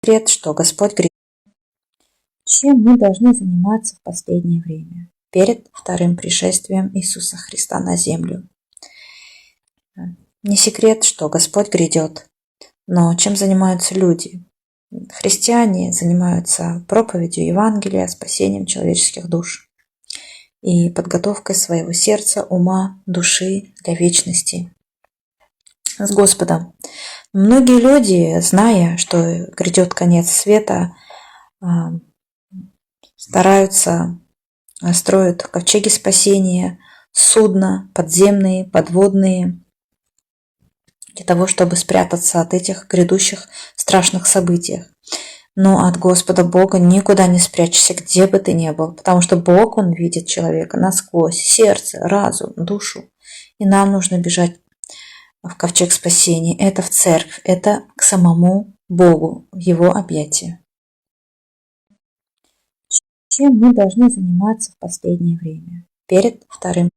Секрет, что Господь грядет. Чем мы должны заниматься в последнее время, перед вторым пришествием Иисуса Христа на землю? Не секрет, что Господь грядет, но чем занимаются люди? Христиане занимаются проповедью Евангелия, спасением человеческих душ и подготовкой своего сердца, ума, души для вечности с Господом. Многие люди, зная, что грядет конец света, стараются, строят ковчеги спасения, судна подземные, подводные, для того, чтобы спрятаться от этих грядущих страшных событий. Но от Господа Бога никуда не спрячешься, где бы ты ни был, потому что Бог, Он видит человека насквозь, сердце, разум, душу. И нам нужно бежать в ковчег спасения. Это в церковь, это к самому Богу, в Его объятия. Чем мы должны заниматься в последнее время, перед вторым